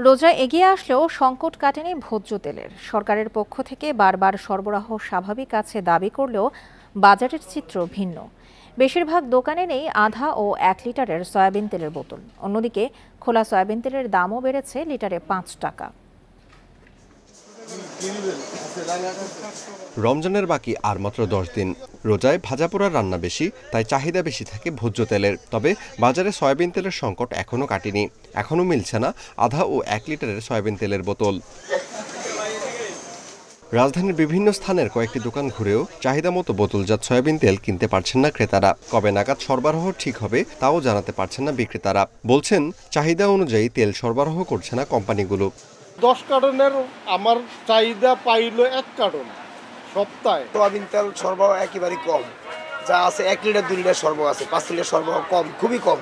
রোজা এগিয়ে আসলেও সংকট কাটেনি ভোজ্য তেলের। সরকারের পক্ষ থেকে বারবার সরবরাহ স্বাভাবিক আছে দাবি করলেও বাজারের চিত্র ভিন্ন। বেশিরভাগ দোকানে নেই আধা ও 1 লিটারের সয়াবিন তেলের বোতল। অন্যদিকে খোলা সয়াবিন তেলের দামও বেড়েছে লিটারে 5 টাকা। রমজানের বাকি আর মাত্র 10 দিন। রোজায় ভাজাপোড়ার রান্না বেশি, তাই চাহিদা বেশি থাকে ভোজ্য তেলের। তবে বাজারে সয়াবিন তেলের সংকট এখনও কাটেনি। এখনও মিলছে না আধা ও 1 লিটারের সয়াবিন তেলের বোতল। রাজধানীর বিভিন্ন স্থানের কয়েকটি দোকান ঘুরেও চাহিদা মতো বোতলজাত সয়াবিন তেল কিনতে পারছেন না ক্রেতারা। কবে নাগাদ সরবরাহ ঠিক হবে তাও জানাতে পারছেন না বিক্রেতারা। বলছেন চাহিদা অনুযায়ী তেল সরবরাহ করছে না কোম্পানিগুলো। 10 কার্টনের আমার চাহিদা পাইল 1 কার্টন সপ্তাহে। সয়াবিন তেল সরবরাহ একেবারেই কম, যা আছে 1 লিটার 2 লিটার সরবরাহ আছে, 5 লিটার সরবরাহ কম, খুবই কম।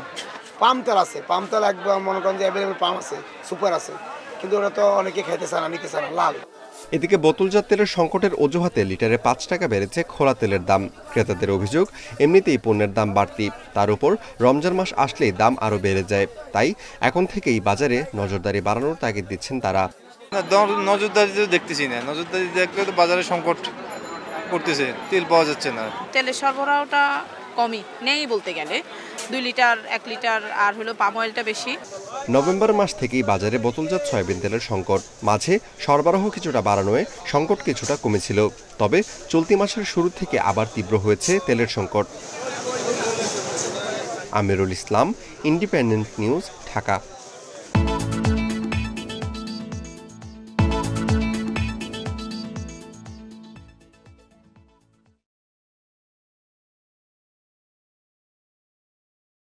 পাম তেল আছে, পাম তেল একবার মনে করেন যে অ্যাভেলেবেল পাম আছে, সুপার আছে, কিন্তু ওরা তো অনেকে খাইতে চায় না, নিতে চায় না, লাল। এদিকে বোতলজাত তেলের সংকটের অজুহাতে লিটারে 5 টাকা বেড়েছে খোলা তেলের দাম। ক্রেতাদের অভিযোগ, এমনিতেই পণ্যের দাম বাড়তি, তার উপর রমজান মাস আসলেই দাম আরও বেড়ে যায়। তাই এখন থেকেই বাজারে নজরদারি বাড়ানোর তাগিদ দিচ্ছেন তারা। নজরদারি তো দেখতেছি না, নজরদারি দেখলে তো বাজারে সংকট করতেছে, তেল পাওয়া যাচ্ছে না। তেলের সরবরাহটা কমই নেই বলতে গেলে, 2 লিটার 1 লিটার আর হলো পাম অয়েলটা বেশি। নভেম্বর মাস থেকেই বাজারে বোতলজাত সয়াবিন তেলের সংকট। মাঝে সরবরাহ কিছুটা বাড়ানোয় সংকট কিছুটা কমেছিল। তবে চলতি মাসের শুরু থেকে আবার তীব্র হয়েছে তেলের সংকট। Amirul Islam, independent news, Dhaka.